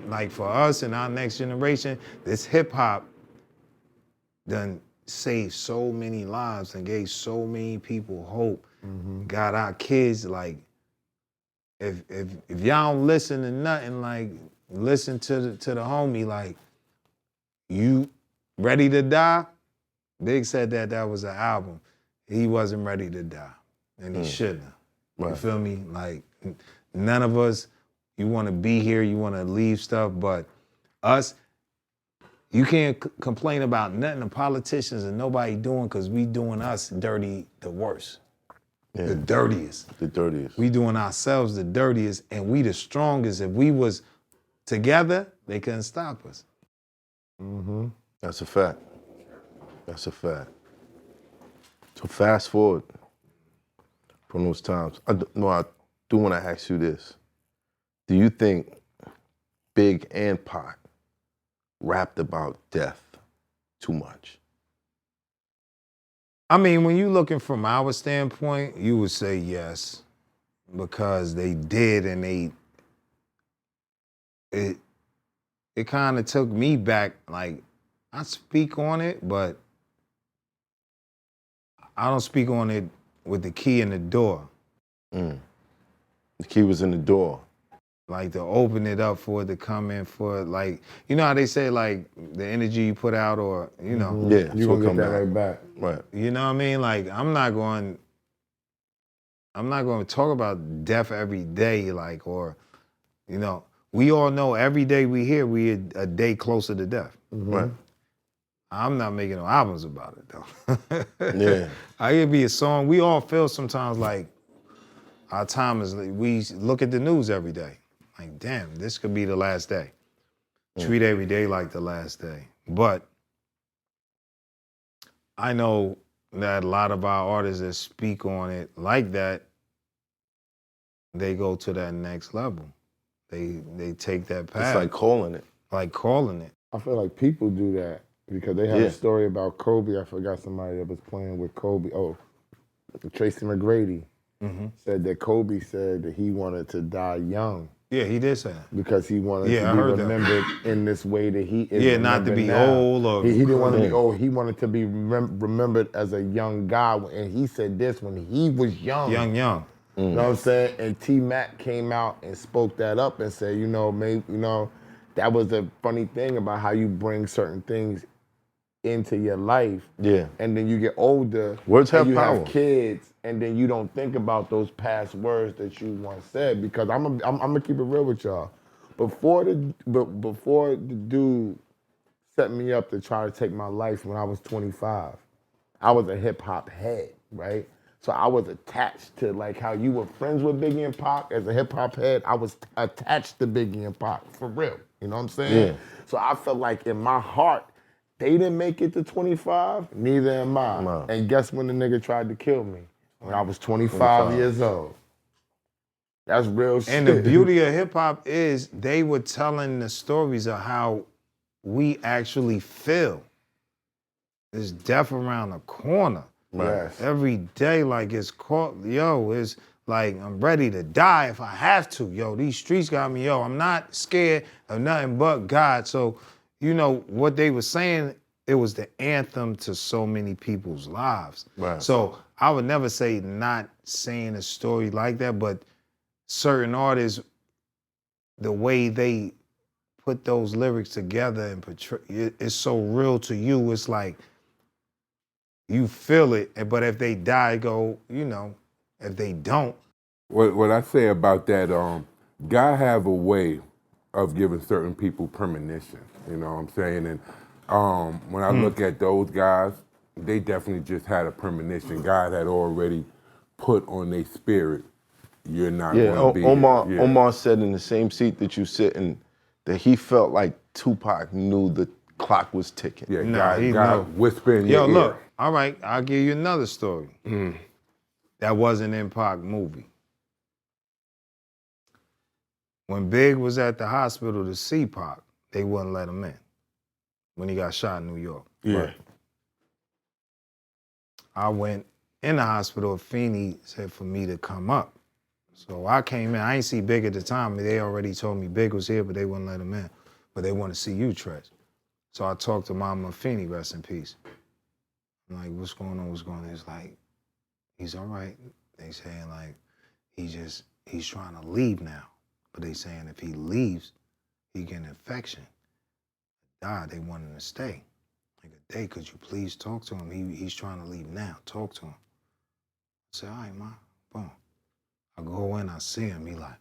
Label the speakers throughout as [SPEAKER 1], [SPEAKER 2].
[SPEAKER 1] Like for us and our next generation, this hip hop done saved so many lives and gave so many people hope. Got our kids like, if y'all don't listen to nothing, like listen to the homie, like you ready to die? Big said that was an album. He wasn't ready to die, and he shouldn't have.
[SPEAKER 2] Right.
[SPEAKER 1] You feel me? Like none of us, you want to be here, you want to leave stuff, but us, you can't complain about nothing the politicians and nobody doing, because we doing us dirty the worst.
[SPEAKER 2] Yeah.
[SPEAKER 1] The dirtiest.
[SPEAKER 2] The dirtiest.
[SPEAKER 1] We doing ourselves the dirtiest, and we the strongest. If we was together, they couldn't stop us.
[SPEAKER 2] That's a fact. That's a fact. So fast forward from those times. I do want to ask you this. Do you think Big and Pac rapped about death too much?
[SPEAKER 1] I mean, when you looking from our standpoint, you would say yes, because they did, and it kind of took me back. Like, I speak on it, but I don't speak on it with the key in the door.
[SPEAKER 2] The key was in the door.
[SPEAKER 1] Like, to open it up for it to come in, for like, you know how they say, like, the energy you put out, or, you know.
[SPEAKER 2] Yeah,
[SPEAKER 3] You're
[SPEAKER 2] so
[SPEAKER 3] going to
[SPEAKER 2] come
[SPEAKER 3] get that right back.
[SPEAKER 2] Right.
[SPEAKER 1] You know what I mean? Like, I'm not going to talk about death every day, like, or, you know, we all know every day we here, we a day closer to death.
[SPEAKER 2] Right.
[SPEAKER 1] I'm not making no albums about it, though.
[SPEAKER 2] Yeah.
[SPEAKER 1] It'd be a song. We all feel sometimes like our time is, we look at the news every day. Like, damn, this could be the last day. Treat every day like the last day. But I know that a lot of our artists that speak on it like that, they go to that next level. They take that path.
[SPEAKER 2] It's like calling it.
[SPEAKER 1] Like calling it.
[SPEAKER 3] I feel like people do that because they had a story about Kobe. I forgot somebody that was playing with Kobe. Oh, Tracy McGrady said that Kobe said that he wanted to die young.
[SPEAKER 1] Yeah, he did say that.
[SPEAKER 3] Because he wanted to
[SPEAKER 1] I
[SPEAKER 3] be
[SPEAKER 1] heard
[SPEAKER 3] remembered in this way that he is.
[SPEAKER 1] Yeah, not to be
[SPEAKER 3] now.
[SPEAKER 1] old or
[SPEAKER 3] he didn't want to be old. He wanted to be remembered as a young guy, and he said this when he was young.
[SPEAKER 1] Young.
[SPEAKER 3] You know what I'm saying? And T-Mac came out and spoke that up and said, that was a funny thing about how you bring certain things into your life.
[SPEAKER 2] Yeah.
[SPEAKER 3] And then you get older.
[SPEAKER 2] Words have
[SPEAKER 3] and you
[SPEAKER 2] power.
[SPEAKER 3] have kids, and then you don't think about those past words that you once said. Because I'm gonna keep it real with y'all. Before the dude set me up to try to take my life when I was 25, I was a hip hop head, right? So I was attached to, like how you were friends with Biggie and Pac. As a hip hop head, I was attached to Biggie and Pac, for real. You know what I'm saying?
[SPEAKER 2] Yeah.
[SPEAKER 3] So I felt like in my heart, they didn't make it to 25, neither am I.
[SPEAKER 2] No.
[SPEAKER 3] And guess when the nigga tried to kill me? When I was 25 years old. That's real shit.
[SPEAKER 1] And the beauty of hip hop is they were telling the stories of how we actually feel. There's death around the corner.
[SPEAKER 3] Yes.
[SPEAKER 1] Every day, like, it's like, I'm ready to die if I have to. Yo, these streets got me. Yo, I'm not scared of nothing but God. So, you know, what they were saying, it was the anthem to so many people's lives.
[SPEAKER 2] Right.
[SPEAKER 1] So I would never say not saying a story like that, but certain artists, the way they put those lyrics together and portray, it's so real to you. It's like, you feel it, but if they die, go, you know, if they don't.
[SPEAKER 4] What I say about that, God have a way of giving certain people premonition, you know what I'm saying? And when I look at those guys, they definitely just had a premonition. God had already put on their spirit, you're not going to be here.
[SPEAKER 2] Omar said in the same seat that you sit in that he felt like Tupac knew the clock was ticking.
[SPEAKER 4] Yeah,
[SPEAKER 1] Nah, he
[SPEAKER 4] God
[SPEAKER 1] knew.
[SPEAKER 4] whisper in your
[SPEAKER 1] Yo,
[SPEAKER 4] ear.
[SPEAKER 1] look, all right, I'll give you another story. That wasn't in Pac movie. When Big was at the hospital to see Pac, they wouldn't let him in when he got shot in New York.
[SPEAKER 4] Yeah.
[SPEAKER 2] Right.
[SPEAKER 1] I went in the hospital, Feeney said for me to come up. So I came in. I ain't see Big at the time. They already told me Big was here, but they wouldn't let him in. But they want to see you, Treach. So I talked to Mama Finney, rest in peace. I'm like, what's going on? What's going on? It's like, he's all right. They saying like, he's trying to leave now. But they saying if he leaves, he get an infection. They want him to stay. Like, day, could you please talk to him? He's trying to leave now. Talk to him. I said, all right, Ma. Boom. I go in, I see him. He like,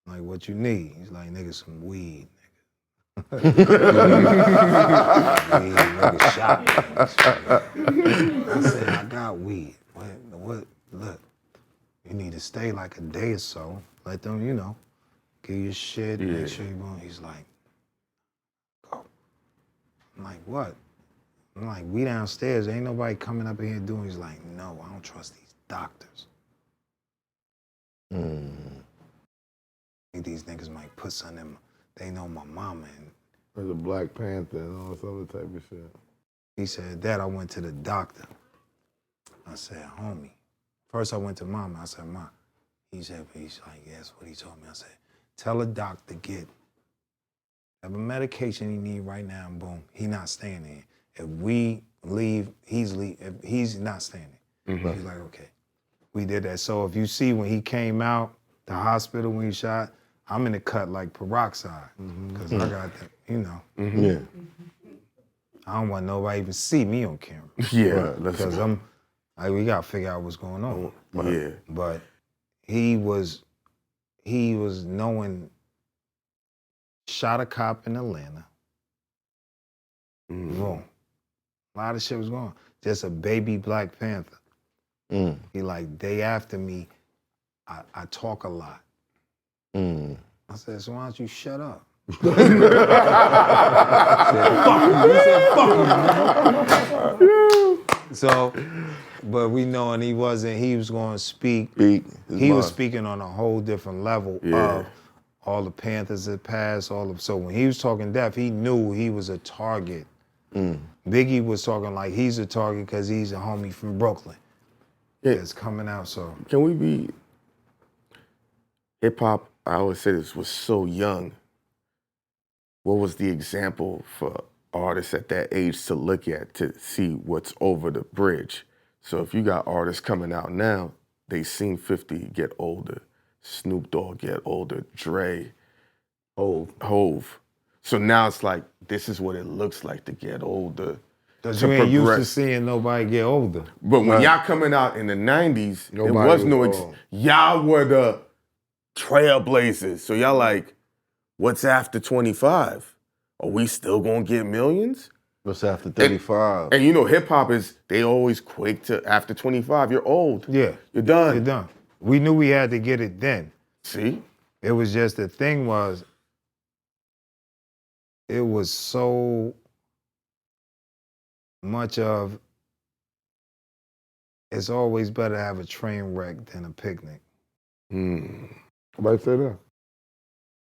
[SPEAKER 1] what you need? He's like, nigga, some weed, nigga. Weed, nigga, shot me. I said, I got weed. What? Look, you need to stay like a day or so. Let them, give you shit, make sure you won't. He's like, go. I'm like, what? I'm like, we downstairs, ain't nobody coming up in here doing. He's like, no, I don't trust these doctors. I think these niggas might put something in they know my mama. And
[SPEAKER 3] there's a Black Panther and all this other type of shit.
[SPEAKER 1] He said, Dad, I went to the doctor. I said, homie. First I went to Mama. I said, Ma. He's like, yes, what he told me. I said, tell the doctor get have a medication he need right now, and boom, he not staying there. If we leave, if he's not staying there. Mm-hmm. He's like, okay. We did that. So if you see when he came out the hospital when he shot, I'm in the cut like peroxide. Because I got that,
[SPEAKER 2] Yeah.
[SPEAKER 1] I don't want nobody even see me on camera.
[SPEAKER 2] Yeah.
[SPEAKER 1] Because we gotta figure out what's going on.
[SPEAKER 2] Yeah.
[SPEAKER 1] But he was knowing, shot a cop in Atlanta. Boom. A lot of shit was going on. Just a baby Black Panther. He like, day after me, I talk a lot. I said, so why don't you shut up? Fuck you. He said, fuck you. So, but we know, and he was going to speak. He was speaking on a whole different level of all the Panthers that passed, so when he was talking death, he knew he was a target. Biggie was talking like he's a target because he's a homie from Brooklyn. Yeah. That's coming out, so.
[SPEAKER 5] Can we be, hip hop, I always say this, was so young. What was the example for artists at that age to look at to see what's over the bridge? So if you got artists coming out now, they seen 50 get older, Snoop Dogg get older, Dre, Hove. So now it's like, this is what it looks like to get older.
[SPEAKER 1] Because you ain't used to seeing nobody get older.
[SPEAKER 5] But when y'all coming out in the 90s, there was no, y'all were the trailblazers. So y'all like, what's after 25? Are we still gonna get millions?
[SPEAKER 2] What's after 35?
[SPEAKER 5] And hip hop is, they always quake to after 25, you're old.
[SPEAKER 1] Yeah.
[SPEAKER 5] You're done.
[SPEAKER 1] You're done. We knew we had to get it then.
[SPEAKER 5] See?
[SPEAKER 1] It was just, the thing was, it was so much of, it's always better to have a train wreck than a picnic.
[SPEAKER 3] Somebody say that?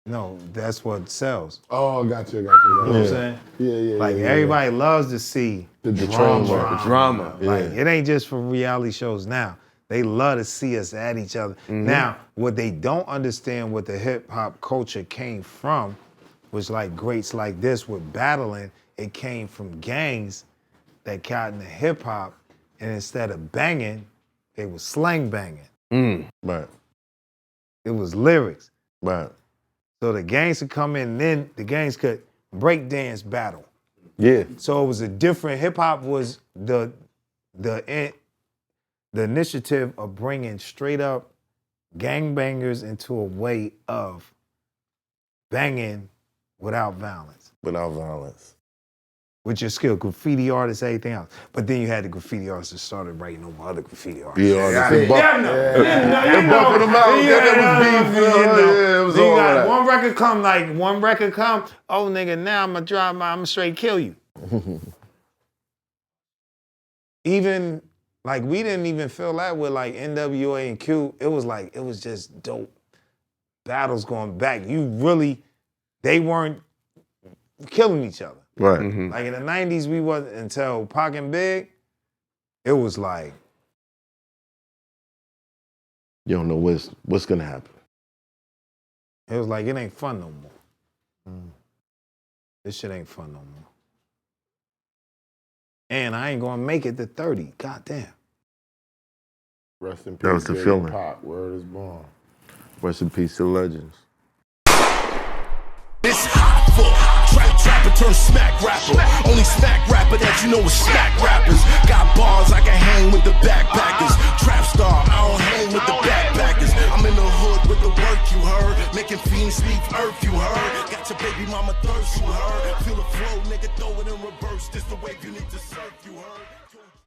[SPEAKER 1] No, that's what sells.
[SPEAKER 3] Oh, gotcha.
[SPEAKER 1] You know what I'm saying?
[SPEAKER 3] Yeah.
[SPEAKER 1] Like, everybody loves to see
[SPEAKER 3] the
[SPEAKER 5] drama.
[SPEAKER 1] Like, it ain't just for reality shows now. They love to see us at each other. Now, what they don't understand, what the hip hop culture came from, was like greats like this with battling. It came from gangs that got into hip hop, and instead of banging, they was slang banging.
[SPEAKER 2] Right.
[SPEAKER 1] It was lyrics.
[SPEAKER 2] Right.
[SPEAKER 1] So the gangs could come in, and then the gangs could break dance battle.
[SPEAKER 2] Yeah.
[SPEAKER 1] So it was a different, hip hop was the initiative of bringing straight up gangbangers into a way of banging without violence.
[SPEAKER 2] Without violence.
[SPEAKER 1] With your skill, graffiti artists, everything else. But then you had the graffiti artists that started writing over other graffiti artists.
[SPEAKER 2] They buffing them out. It was all that.
[SPEAKER 1] One record come, oh nigga, now I'm gonna straight kill you. Even, like, we didn't even feel that with like NWA and Q. It was just dope battles going back. They weren't killing each other.
[SPEAKER 2] Right.
[SPEAKER 1] Like in the 90s, we wasn't, until Pac and Big, it was like,
[SPEAKER 2] You don't know what's gonna happen.
[SPEAKER 1] It was like, it ain't fun no more. This shit ain't fun no more. And I ain't gonna make it to 30. God damn.
[SPEAKER 3] Rest in peace.
[SPEAKER 2] That was the
[SPEAKER 3] Biggie,
[SPEAKER 2] feeling.
[SPEAKER 3] Pac, word is born.
[SPEAKER 2] Rest in peace to legends.
[SPEAKER 6] It's Hoffa. Trapper turn smack rapper. Only smack rapper that you know is smack rappers. Got bars, I can hang with the backpackers. Trap star, I don't hang with the backpackers. I'm in the hood with the work, you heard. Making fiends leave earth, you heard. Got your baby mama thirst, you heard. Feel the flow, nigga, throw it in reverse. This the wave you need to surf, you heard.